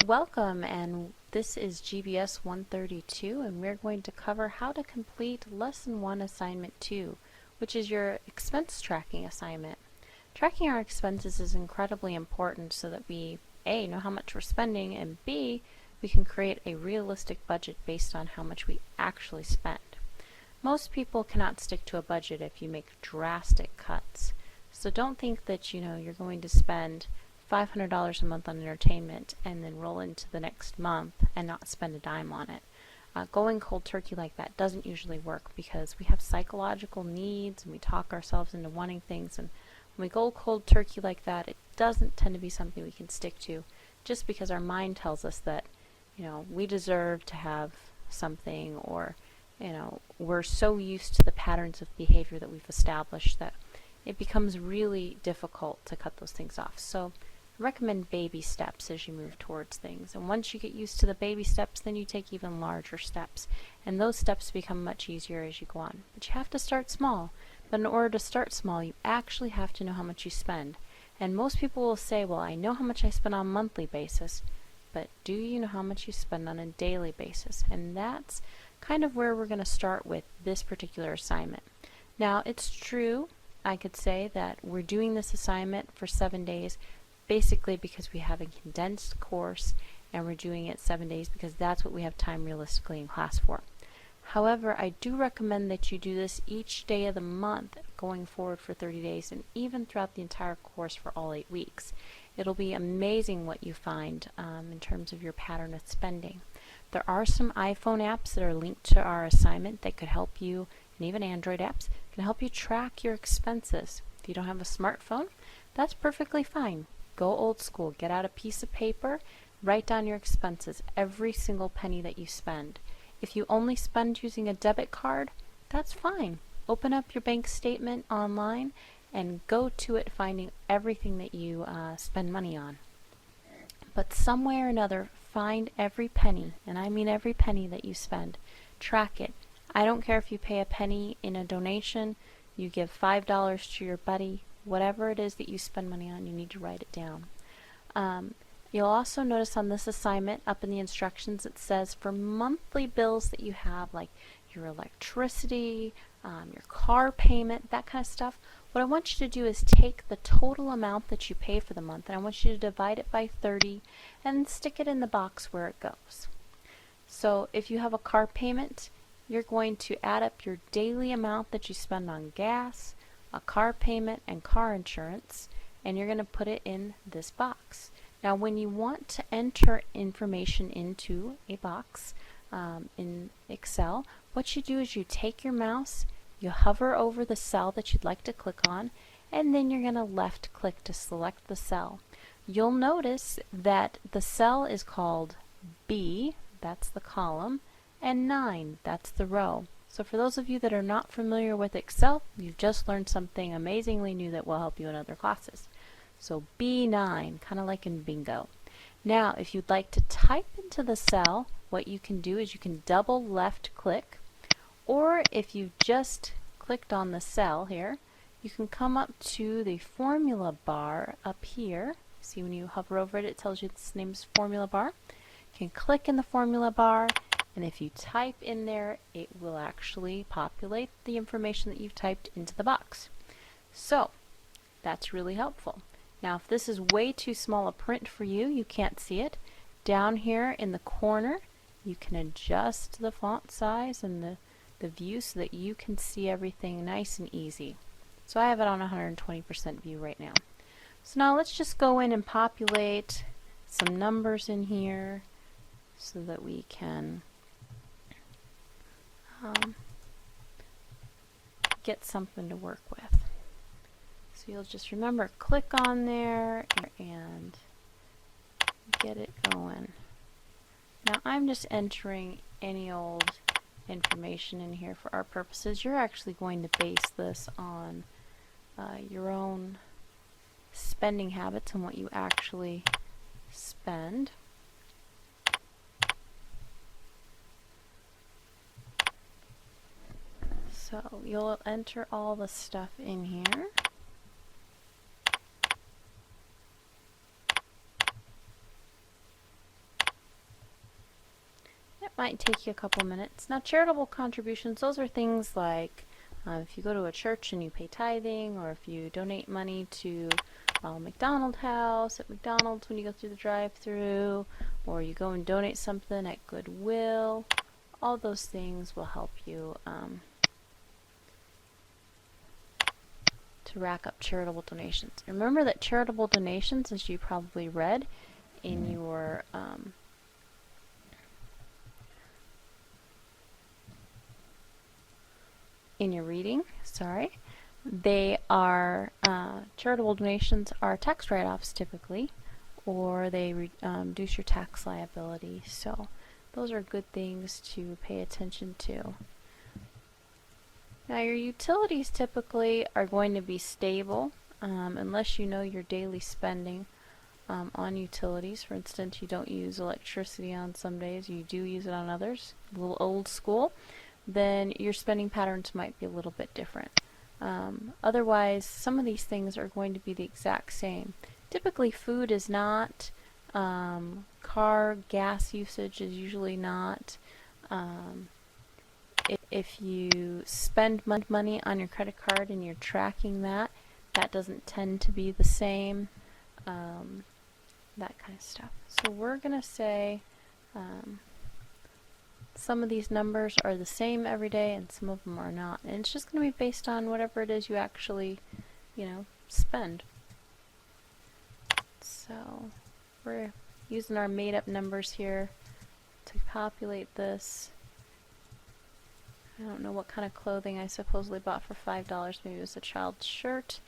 Welcome, and this is GBS 132, and we're going to cover how to complete Lesson 1 Assignment 2, which is your expense tracking assignment. Tracking our expenses is incredibly important so that we A, know how much we're spending, and B, we can create a realistic budget based on how much we actually spend. Most people cannot stick to a budget if you make drastic cuts. So don't think that you're going to spend $500 a month on entertainment and then roll into the next month and not spend a dime on it. Going cold turkey like that doesn't usually work because we have psychological needs and we talk ourselves into wanting things, and when we go cold turkey like that, it doesn't tend to be something we can stick to just because our mind tells us that we deserve to have something, or we're so used to the patterns of behavior that we've established that it becomes really difficult to cut those things off. So I recommend baby steps as you move towards things. And once you get used to the baby steps, then you take even larger steps. And those steps become much easier as you go on. But you have to start small. But in order to start small, you actually have to know how much you spend. And most people will say, well, I know how much I spend on a monthly basis. But do you know how much you spend on a daily basis? And that's kind of where we're going to start with this particular assignment. Now, it's true, I could say that we're doing this assignment for 7 days basically because we have a condensed course and we're doing it 7 days because that's what we have time realistically in class for. However, I do recommend that you do this each day of the month going forward for 30 days and even throughout the entire course for all 8 weeks. It'll be amazing what you find in terms of your pattern of spending. There are some iPhone apps that are linked to our assignment that could help you, and even Android apps can help you track your expenses. If you don't have a smartphone, that's perfectly fine. Go old school. Get out a piece of paper, write down your expenses, every single penny that you spend. If you only spend using a debit card, that's fine. Open up your bank statement online and go to it finding everything that you spend money on. But some way or another, find every penny, and I mean every penny that you spend. Track it. I don't care if you pay a penny in a donation, you give $5 to your buddy, whatever it is that you spend money on, you need to write it down. You'll also notice on this assignment up in the instructions it says for monthly bills that you have, like your electricity, your car payment, that kind of stuff, what I want you to do is take the total amount that you pay for the month and I want you to divide it by 30 and stick it in the box where it goes. So if you have a car payment, you're going to add up your daily amount that you spend on gas, a car payment, and car insurance, and you're going to put it in this box. Now when you want to enter information into a box in Excel, what you do is you take your mouse, you hover over the cell that you'd like to click on, and then you're going to left click to select the cell. You'll notice that the cell is called B, that's the column, and 9, that's the row. So for those of you that are not familiar with Excel, you've just learned something amazingly new that will help you in other classes. So B9, kind of like in bingo. Now if you'd like to type into the cell, what you can do is you can double left click, or if you just clicked on the cell here, you can come up to the formula bar up here. See, when you hover over it, it tells you this name's formula bar. You can click in the formula bar, and if you type in there, it will actually populate the information that you've typed into the box. So that's really helpful. Now if this is way too small a print for you, you can't see it, down here in the corner you can adjust the font size and the view so that you can see everything nice and easy. So I have it on 120% view right now. So now let's just go in and populate some numbers in here so that we can get something to work with. So you'll just remember, click on there and get it going. Now I'm just entering any old information in here for our purposes. You're actually going to base this on your own spending habits and what you actually spend. So you'll enter all the stuff in here. Might take you a couple minutes. Now, charitable contributions, those are things like if you go to a church and you pay tithing, or if you donate money to McDonald's house at McDonald's when you go through the drive-thru, or you go and donate something at Goodwill. All those things will help you to rack up charitable donations. Remember that charitable donations, as you probably read in your reading, they are charitable donations are tax write-offs typically, or they reduce your tax liability. So those are good things to pay attention to. Now, your utilities typically are going to be stable unless you know your daily spending on utilities. For instance, you don't use electricity on some days, you do use it on others, a little old school, then your spending patterns might be a little bit different. Otherwise, some of these things are going to be the exact same. Typically, food is not. Car gas usage is usually not. If you spend money on your credit card and you're tracking that, that doesn't tend to be the same. That kind of stuff. So we're going to say some of these numbers are the same every day and some of them are not. And it's just going to be based on whatever it is you actually, spend. So we're using our made-up numbers here to populate this. I don't know what kind of clothing I supposedly bought for $5. Maybe it was a child's shirt,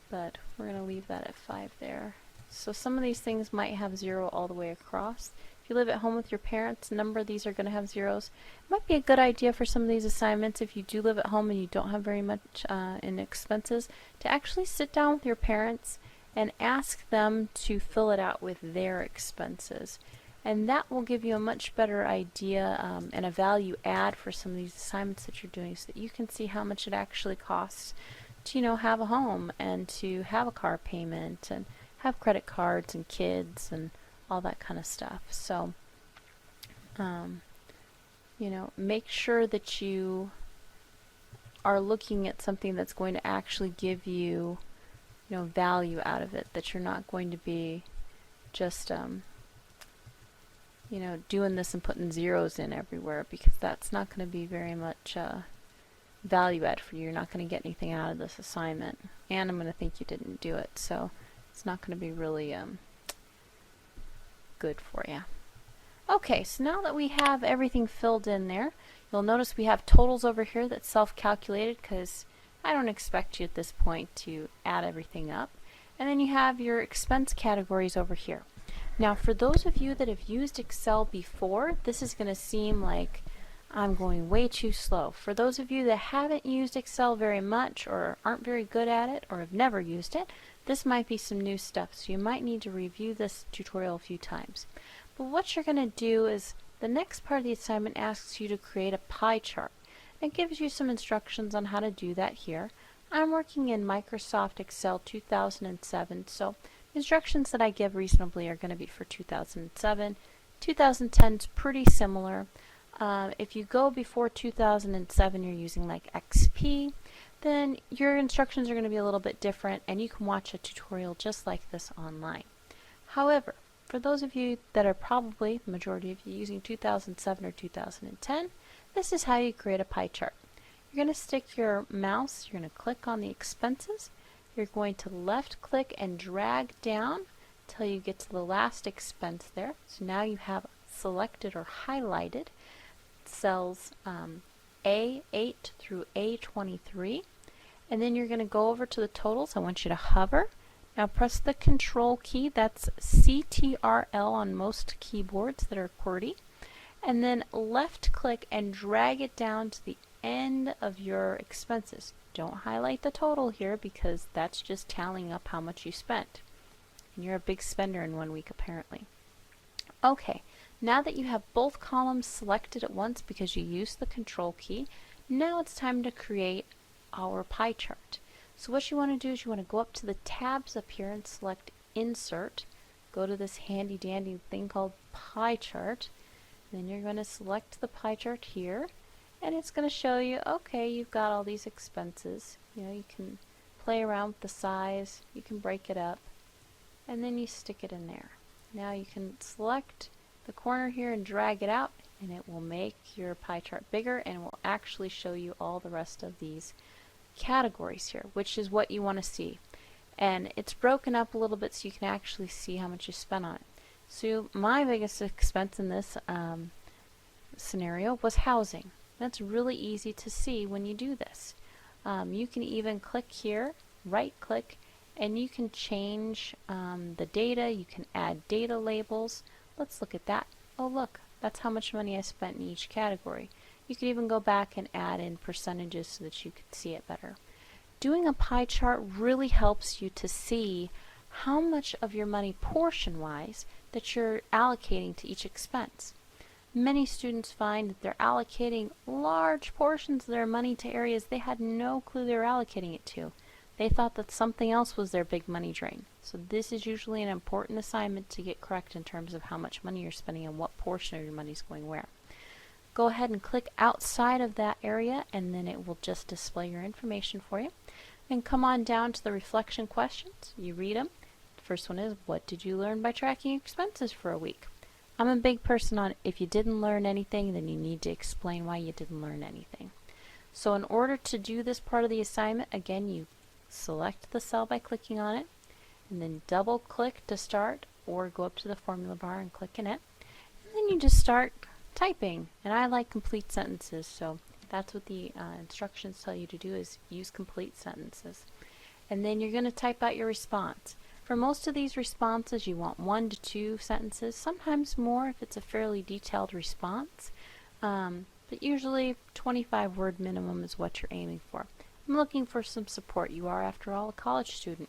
but we're going to leave that at 5 there. So some of these things might have 0 all the way across. If you live at home with your parents, a number of these are going to have zeros. It might be a good idea for some of these assignments, if you do live at home and you don't have very much in expenses, to actually sit down with your parents and ask them to fill it out with their expenses. And that will give you a much better idea and a value add for some of these assignments that you're doing, so that you can see how much it actually costs to have a home and to have a car payment and have credit cards and kids and all that kind of stuff. So make sure that you are looking at something that's going to actually give you value out of it, that you're not going to be just doing this and putting zeros in everywhere, because that's not going to be very much value add for you. You're not going to get anything out of this assignment, and I'm going to think you didn't do it, so it's not going to be really good for you. Okay, so now that we have everything filled in there, you'll notice we have totals over here that's self-calculated, because I don't expect you at this point to add everything up. And then you have your expense categories over here. Now, for those of you that have used Excel before, this is going to seem like I'm going way too slow. For those of you that haven't used Excel very much, or aren't very good at it, or have never used it, this might be some new stuff, so you might need to review this tutorial a few times. But what you're going to do is, the next part of the assignment asks you to create a pie chart. It gives you some instructions on how to do that here. I'm working in Microsoft Excel 2007, so the instructions that I give reasonably are going to be for 2007. 2010 is pretty similar. If you go before 2007, you're using like XP, then your instructions are going to be a little bit different, and you can watch a tutorial just like this online. However, for those of you that are probably, the majority of you, using 2007 or 2010, this is how you create a pie chart. You're going to stick your mouse, you're going to click on the expenses, you're going to left click and drag down until you get to the last expense there. So now you have selected or highlighted cells A8 through A23, and then you're going to go over to the totals. I want you to hover. Now press the control key, that's CTRL on most keyboards that are QWERTY, and then left click and drag it down to the end of your expenses. Don't highlight the total here, because that's just tallying up how much you spent. And you're a big spender in 1 week apparently. Okay, now that you have both columns selected at once because you used the control key, now it's time to create our pie chart. So what you want to do is you want to go up to the tabs up here and select Insert. Go to this handy dandy thing called Pie Chart. Then you're going to select the pie chart here, and it's going to show you, okay, you've got all these expenses. You know, you can play around with the size, you can break it up, and then you stick it in there. Now you can select the corner here and drag it out, and it will make your pie chart bigger and will actually show you all the rest of these categories here, which is what you want to see. And it's broken up a little bit so you can actually see how much you spent on it. So my biggest expense in this scenario was housing. That's really easy to see when you do this. You can even click here, right click, and you can change the data. You can add data labels. Let's look at that. Oh look, that's how much money I spent in each category. You could even go back and add in percentages so that you could see it better. Doing a pie chart really helps you to see how much of your money portion-wise that you're allocating to each expense. Many students find that they're allocating large portions of their money to areas they had no clue they were allocating it to. They thought that something else was their big money drain. So this is usually an important assignment to get correct in terms of how much money you're spending and what portion of your money is going where. Go ahead and click outside of that area, and then it will just display your information for you. And come on down to the reflection questions. You read them. The first one is, what did you learn by tracking expenses for a week? I'm a big person on, if you didn't learn anything, then you need to explain why you didn't learn anything. So in order to do this part of the assignment, again, you select the cell by clicking on it, and then double click to start, or go up to the formula bar and click in it. And then you just start typing. And I like complete sentences, so that's what the instructions tell you to do, is use complete sentences. And then you're going to type out your response. For most of these responses, you want 1 to 2 sentences, sometimes more if it's a fairly detailed response. But usually 25 word minimum is what you're aiming for. I'm looking for some support. You are, after all, a college student.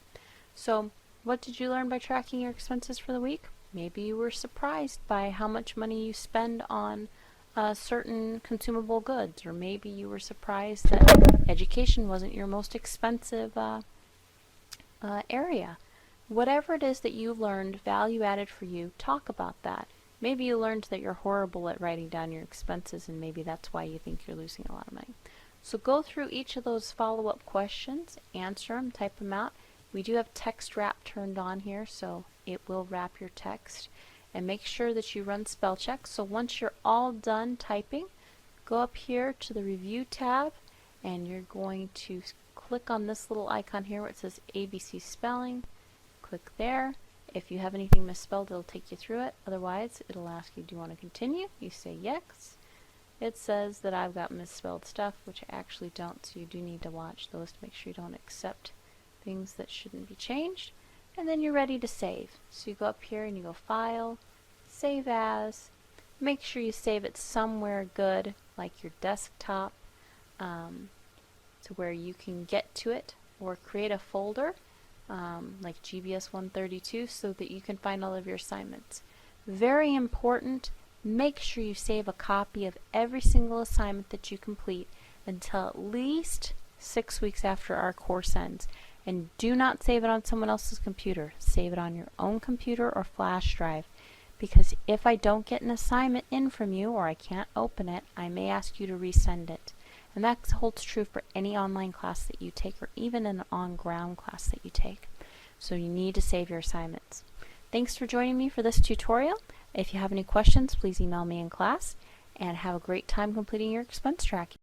So what did you learn by tracking your expenses for the week? Maybe you were surprised by how much money you spend on certain consumable goods, or maybe you were surprised that education wasn't your most expensive area. Whatever it is that you learned, value added for you, talk about that. Maybe you learned that you're horrible at writing down your expenses, and maybe that's why you think you're losing a lot of money. So go through each of those follow-up questions, answer them, type them out. We do have text wrap turned on here, so it will wrap your text. And make sure that you run spell check. So once you're all done typing, go up here to the review tab, and you're going to click on this little icon here where it says ABC spelling. Click there. If you have anything misspelled, it'll take you through it. Otherwise, it'll ask you, do you want to continue? You say yes. It says that I've got misspelled stuff, which I actually don't, so you do need to watch those to make sure you don't accept things that shouldn't be changed. And then you're ready to save. So you go up here and you go File, Save As. Make sure you save it somewhere good, like your desktop, to where you can get to it, or create a folder like GBS 132 so that you can find all of your assignments. Very important, make sure you save a copy of every single assignment that you complete until at least 6 weeks after our course ends. And do not save it on someone else's computer. Save it on your own computer or flash drive. Because if I don't get an assignment in from you, or I can't open it, I may ask you to resend it. And that holds true for any online class that you take, or even an on-ground class that you take. So you need to save your assignments. Thanks for joining me for this tutorial. If you have any questions, please email me in class, and have a great time completing your expense tracking.